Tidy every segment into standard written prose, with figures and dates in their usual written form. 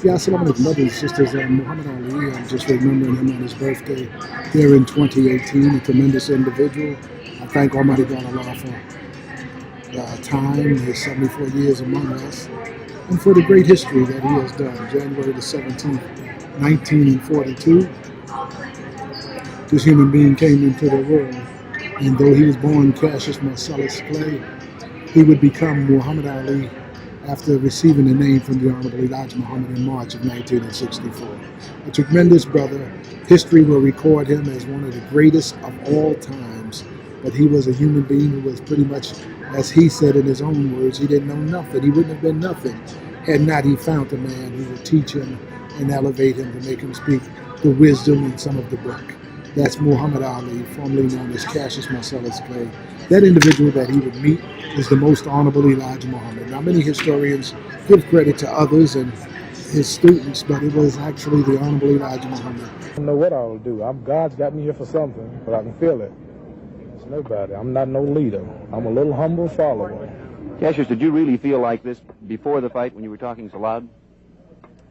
Yeah, assalamu alaikum, brothers and sisters. Muhammad Ali, I'm just remembering him on his birthday here in 2018, a tremendous individual. I thank Almighty God Allah for the time, his 74 years among us, and for the great history that he has done. January the 17th, 1942, this human being came into the world, and though he was born Cassius Marcellus Clay, he would become Muhammad Ali after receiving the name from the Honorable Elijah Muhammad in March of 1964. A tremendous brother. History will record him as one of the greatest of all times, but he was a human being who was pretty much, as he said in his own words, he didn't know nothing. He wouldn't have been nothing had not he found a man who would teach him and elevate him to make him speak the wisdom in some of the book. That's Muhammad Ali, formerly known as Cassius Marcellus Clay. That individual that he would meet is the most honorable Elijah Muhammad. Now, many historians give credit to others and his students, but it was actually the honorable Elijah Muhammad. I don't know what I'll do. God's got me here for something, but I can feel it. It's nobody. I'm not no leader. I'm a little humble follower. Cassius, did you really feel like this before the fight when you were talking so loud?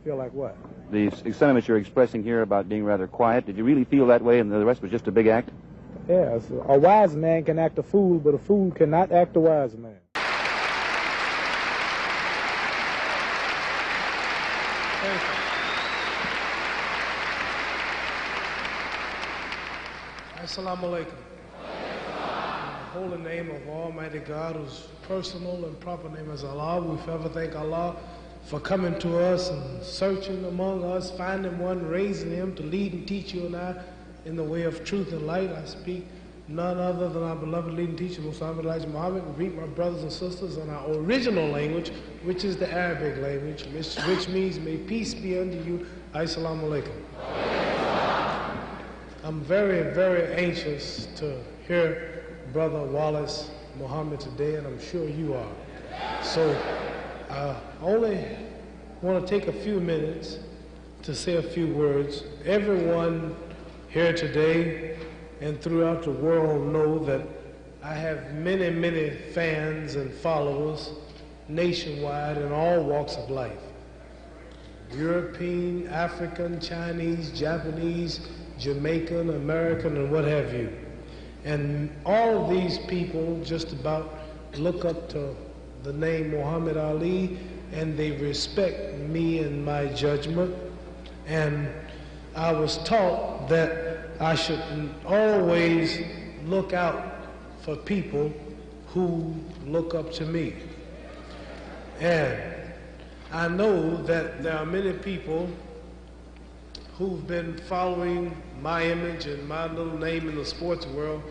Feel like what? The sentiments you're expressing here about being rather quiet, did you really feel that way and the rest was just a big act? Yes. A wise man can act a fool, but a fool cannot act a wise man. Assalamu alaikum. In the holy name of Almighty God, whose personal and proper name is Allah, we forever thank Allah for coming to us and searching among us, finding one, raising him to lead and teach you and I in the way of truth and light. I speak none other than our beloved leading teacher, Muhammad Elijah Muhammad, and greet my brothers and sisters in our original language, which is the Arabic language, which means, may peace be unto you. Assalamu alaikum. I'm very, very anxious to hear Brother Wallace Muhammad today, and I'm sure you are. So I only want to take a few minutes to say a few words. Everyone here today and throughout the world know that I have many, many fans and followers nationwide in all walks of life. European, African, Chinese, Japanese, Jamaican, American, and what have you. And all of these people just about look up to the name Muhammad Ali, and they respect me and my judgment. And I was taught that I should always look out for people who look up to me. And I know that there are many people who've been following my image and my little name in the sports world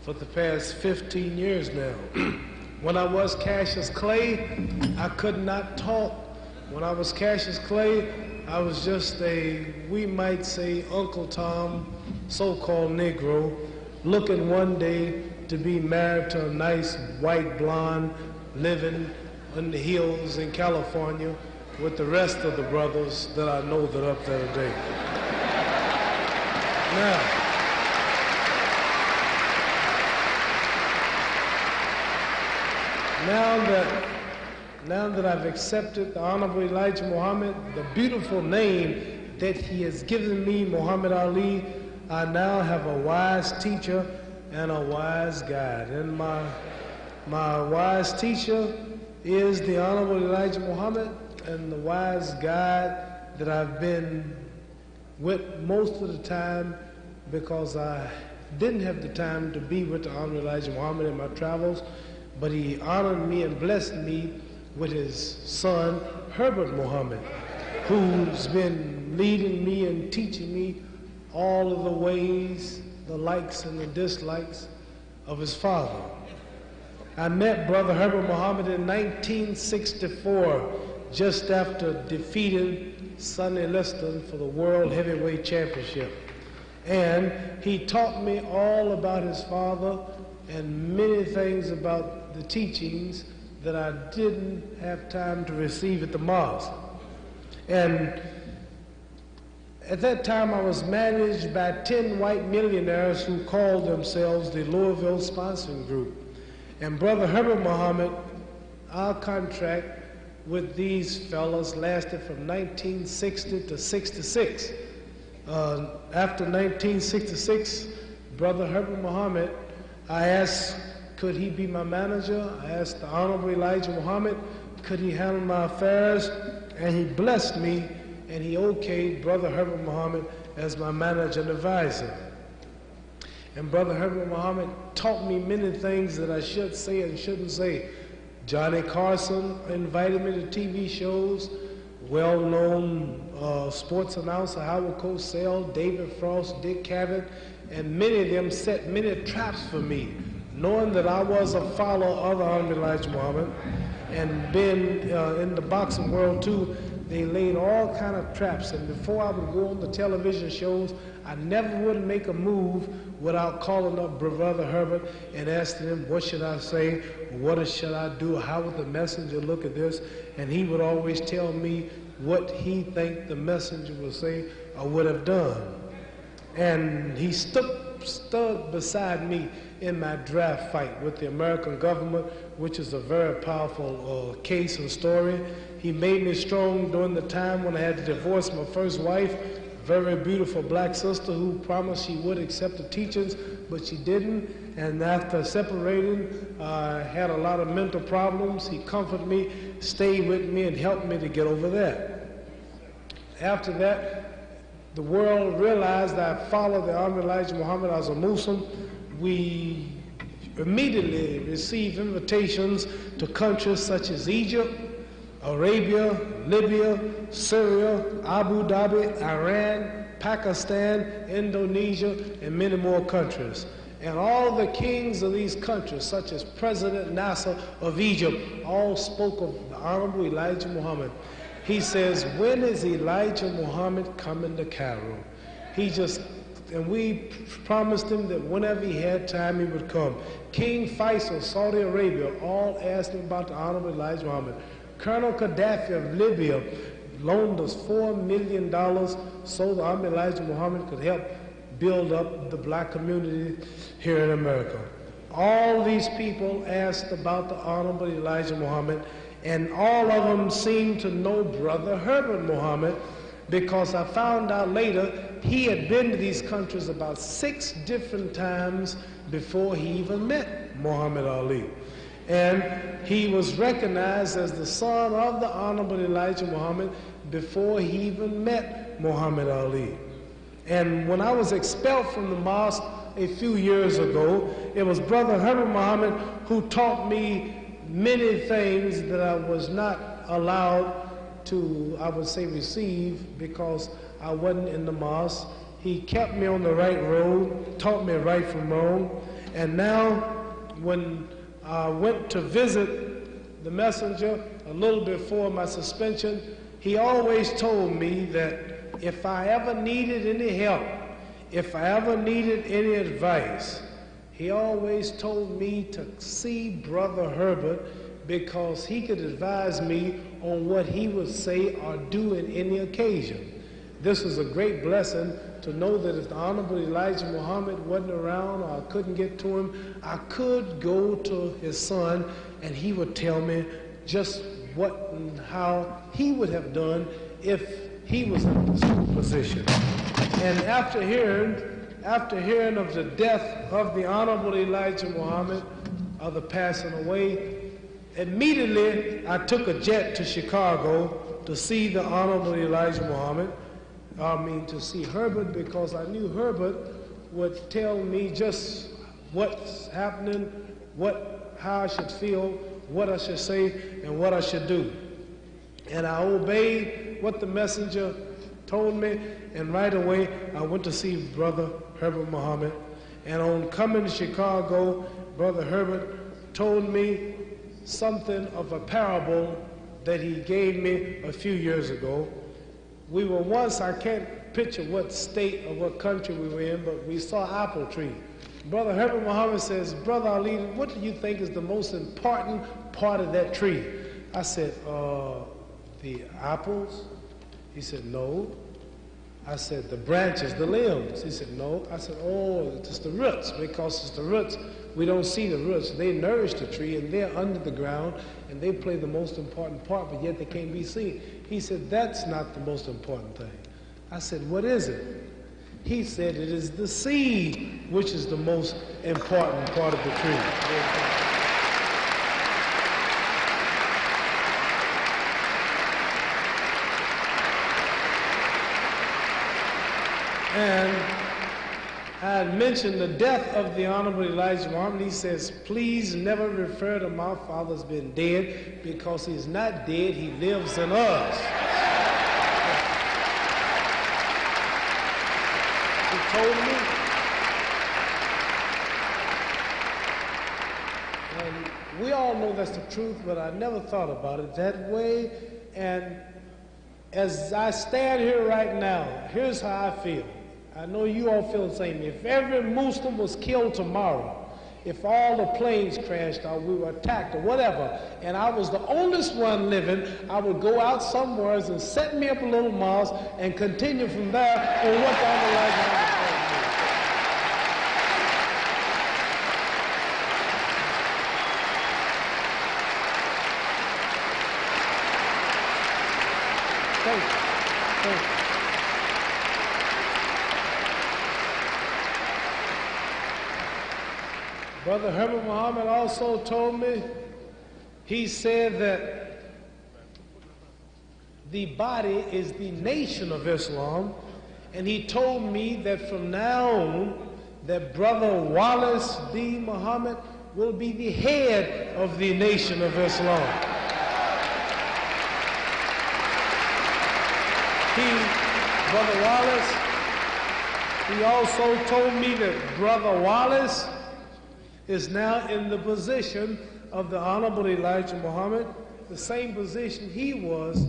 for the past 15 years now. When I was Cassius Clay, I could not talk. When I was Cassius Clay, I was just a, we might say, Uncle Tom, so-called Negro, looking one day to be married to a nice white blonde, living in the hills in California with the rest of the brothers that I know that are up there today. Now that I've accepted the Honorable Elijah Muhammad, the beautiful name that he has given me, Muhammad Ali, I now have a wise teacher and a wise guide. And my wise teacher is the Honorable Elijah Muhammad, and the wise guide that I've been with most of the time, because I didn't have the time to be with the Honorable Elijah Muhammad in my travels, but he honored me and blessed me with his son, Herbert Muhammad, who's been leading me and teaching me all of the ways, the likes and the dislikes of his father. I met Brother Herbert Muhammad in 1964, just after defeating Sonny Liston for the World Heavyweight Championship. And he taught me all about his father and many things about the teachings that I didn't have time to receive at the mosque. And at that time, I was managed by 10 white millionaires who called themselves the Louisville Sponsoring Group. And Brother Herbert Muhammad, our contract with these fellas lasted from 1960 to 66. After 1966, Brother Herbert Muhammad, I asked, could he be my manager? I asked the Honorable Elijah Muhammad, could he handle my affairs? And he blessed me, and he okayed Brother Herbert Muhammad as my manager and advisor. And Brother Herbert Muhammad taught me many things that I should say and shouldn't say. Johnny Carson invited me to TV shows. Well-known sports announcer Howard Cosell, David Frost, Dick Cavett, and many of them set many traps for me, knowing that I was a follower of the Honorable Elijah Muhammad, and being in the boxing world too. They laid all kind of traps, and before I would go on the television shows, I never would make a move without calling up Brother Herbert and asking him, what should I say? What should I do? How would the messenger look at this? And he would always tell me what he think the messenger would say or would have done. And he stood beside me in my draft fight with the American government, which is a very powerful case and story. He made me strong during the time when I had to divorce my first wife, very beautiful black sister who promised she would accept the teachings, but she didn't. And after separating, I had a lot of mental problems. He comforted me, stayed with me, and helped me to get over that. After that, the world realized that I followed the Honorable Elijah Muhammad as a Muslim. We immediately received invitations to countries such as Egypt, Arabia, Libya, Syria, Abu Dhabi, Iran, Pakistan, Indonesia, and many more countries. And all the kings of these countries, such as President Nasser of Egypt, all spoke of the Honorable Elijah Muhammad. He says, when is Elijah Muhammad coming to Cairo? And we promised him that whenever he had time, he would come. King Faisal, Saudi Arabia, all asked him about the Honorable Elijah Muhammad. Colonel Gaddafi of Libya loaned us $4 million so the Honorable Elijah Muhammad could help build up the black community here in America. All these people asked about the Honorable Elijah Muhammad, and all of them seemed to know Brother Herbert Muhammad, because I found out later he had been to these countries about 6 different times before he even met Muhammad Ali. And he was recognized as the son of the Honorable Elijah Muhammad before he even met Muhammad Ali. And when I was expelled from the mosque a few years ago, it was Brother Herbert Muhammad who taught me many things that I was not allowed to, I would say, receive because I wasn't in the mosque. He kept me on the right road, taught me right from wrong. And now when I went to visit the messenger a little before my suspension, he always told me that if I ever needed any help, if I ever needed any advice, he always told me to see Brother Herbert because he could advise me on what he would say or do in any occasion. This was a great blessing to know that if the Honorable Elijah Muhammad wasn't around or I couldn't get to him, I could go to his son and he would tell me just what and how he would have done if he was in this position. And after hearing of the death of the Honorable Elijah Muhammad, of the passing away, immediately I took a jet to Chicago to see the Honorable Elijah Muhammad. To see Herbert, because I knew Herbert would tell me just what's happening, how I should feel, what I should say, and what I should do. And I obeyed what the messenger told me, and right away I went to see Brother Herbert Muhammad. And on coming to Chicago, Brother Herbert told me something of a parable that he gave me a few years ago. We were once, I can't picture what state or what country we were in, but we saw an apple tree. Brother Herbert Muhammad says, Brother Ali, what do you think is the most important part of that tree? I said, the apples? He said, no. I said, the branches, the limbs. He said, no. I said, oh, it's the roots, because it's the roots we don't see the roots. They nourish the tree, and they're under the ground, and they play the most important part, but yet they can't be seen. He said, that's not the most important thing. I said, what is it? He said, it is the seed which is the most important part of the tree. And I had mentioned the death of the Honorable Elijah Muhammad. He says, please never refer to my father as being dead, because he's not dead, he lives in us. He told me. And we all know that's the truth, but I never thought about it that way. And as I stand here right now, here's how I feel. I know you all feel the same. If every Muslim was killed tomorrow, if all the planes crashed or we were attacked or whatever, and I was the oldest one living, I would go out somewhere and set me up a little mosque and continue from there on what the underlying told me. Thank you. Thank you. Brother Herbert Muhammad also told me, he said that the body is the nation of Islam, and he told me that from now on, that Brother Wallace D. Muhammad will be the head of the nation of Islam. Brother Wallace, he also told me that Brother Wallace is now in the position of the Honorable Elijah Muhammad, the same position he was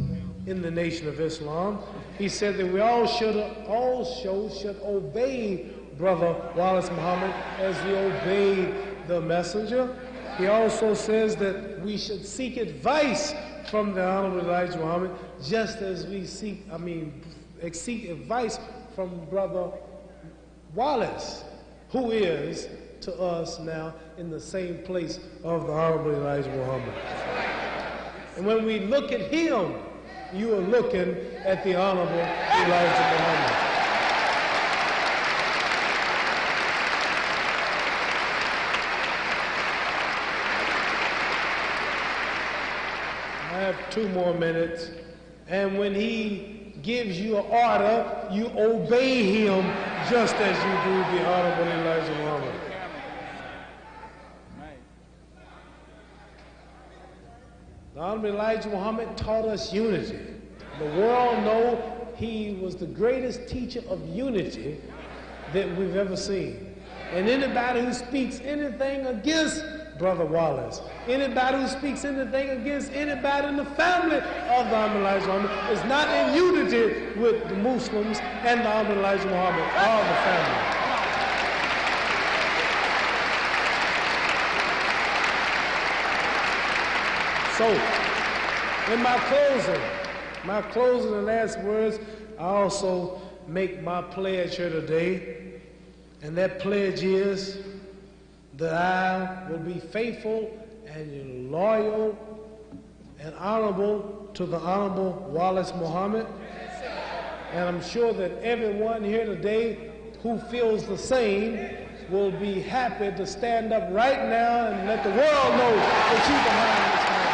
in the Nation of Islam. He said that we all should obey Brother Wallace Muhammad as we obey the messenger. He also says that we should seek advice from the Honorable Elijah Muhammad, just as we seek advice from Brother Wallace, who is to us now in the same place of the Honorable Elijah Muhammad. And when we look at him, you are looking at the Honorable Elijah Muhammad. I have 2 more minutes. And when he gives you an order, you obey him just as you do the Honorable Elijah Muhammad. The Honorable Elijah Muhammad taught us unity. The world knows he was the greatest teacher of unity that we've ever seen. And anybody who speaks anything against Brother Wallace, anybody who speaks anything against anybody in the family of the Honorable Elijah Muhammad is not in unity with the Muslims and the Honorable Elijah Muhammad or the family. So, in my closing and last words, I also make my pledge here today, and that pledge is that I will be faithful and loyal and honorable to the Honorable Wallace Muhammad. And I'm sure that everyone here today who feels the same will be happy to stand up right now and let the world know that you're behind this man.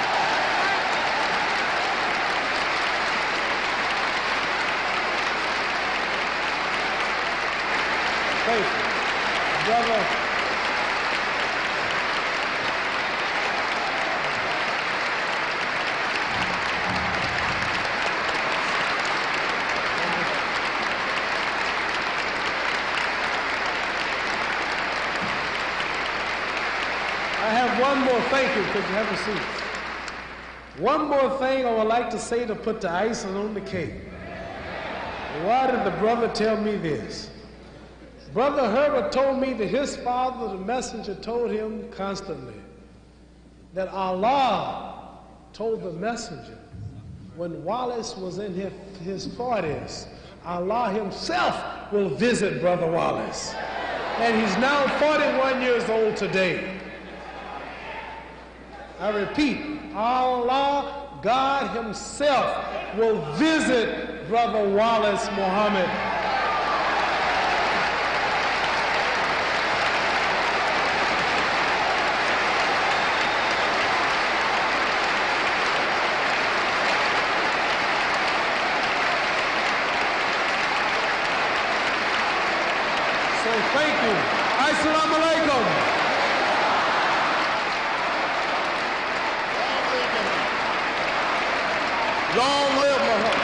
Thank you, brother. I have one more, thank you, could you have a seat? One more thing I would like to say to put the icing on the cake. Why did the brother tell me this? Brother Herbert told me that his father, the messenger, told him constantly that Allah told the messenger when Wallace was in his 40s, Allah himself will visit Brother Wallace. and he's now 41 years old today. I repeat, Allah, God himself, will visit Brother Wallace Muhammad. So thank you. Assalamu alaikum. Long live Muhammad.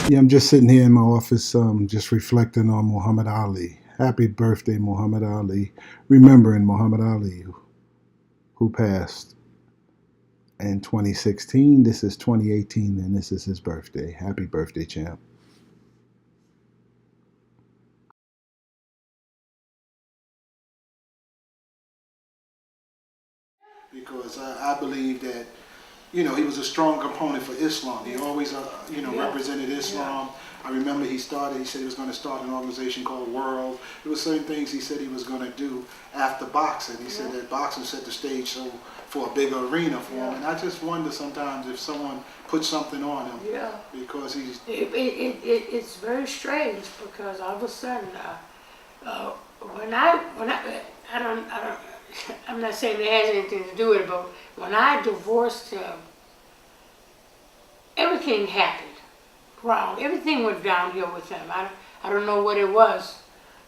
Yeah, I'm just sitting here in my office, just reflecting on Muhammad Ali. Happy birthday, Muhammad Ali. Remembering Muhammad Ali, who passed in 2016. This is 2018, and this is his birthday. Happy birthday, champ. Because I believe that, you know, he was a strong component for Islam. He always, represented Islam. I remember he said he was going to start an organization called World. There were certain things he said he was going to do after boxing. He said that boxing set the stage for a bigger arena for him. And I just wonder sometimes if someone puts something on him. Yeah. Because he's... It's very strange because all of a sudden, I'm not saying it has anything to do with it, but when I divorced him, everything happened wrong. Everything went downhill with him. I don't know what it was.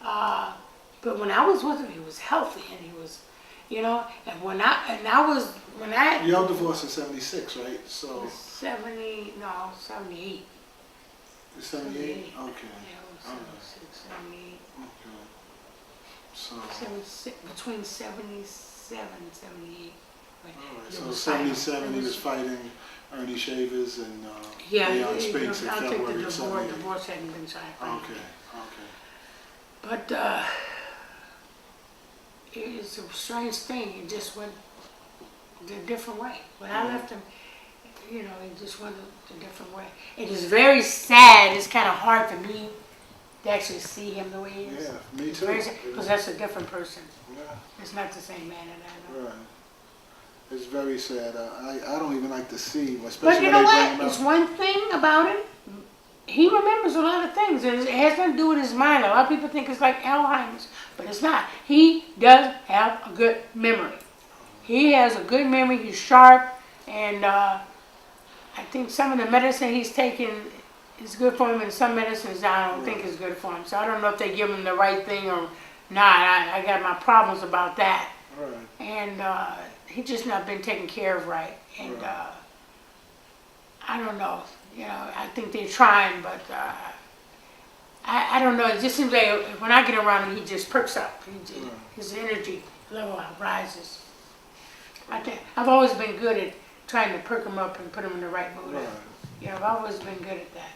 But when I was with him, he was healthy and he was, and when I Y'all divorced in 76, right? So 78. 78? Okay. Yeah, 76, 78. Okay. So 76, between 77 and 78. Right. All right. So 77, he was fighting Ernie Shavers and Leon Spinks in I think February the of 78. divorce hadn't been signed. Okay. But it's a strange thing. It just went a different way. When I left him, it just went a different way. It is very sad. It's kind of hard for me to actually see him the way he is. Yeah, me too. Because that's a different person. Yeah. It's not the same man that I know. Right. It's very sad. I don't even like to see him, especially But you know what? It's one thing about him. He remembers a lot of things. It has nothing to do with his mind. A lot of people think it's like Alzheimer's, but it's not. He does have a good memory. He has a good memory. He's sharp, and I think some of the medicine he's taking is good for him, and some medicines I don't think is good for him. So I don't know if they give him the right thing or not. I got my problems about that. Right. And he's just not been taken care of right. And I don't know. I think they're trying, but I don't know. It just seems like when I get around him, he just perks up. His energy level rises. I've always been good at trying to perk him up and put him in the right mood. Right. I've always been good at that.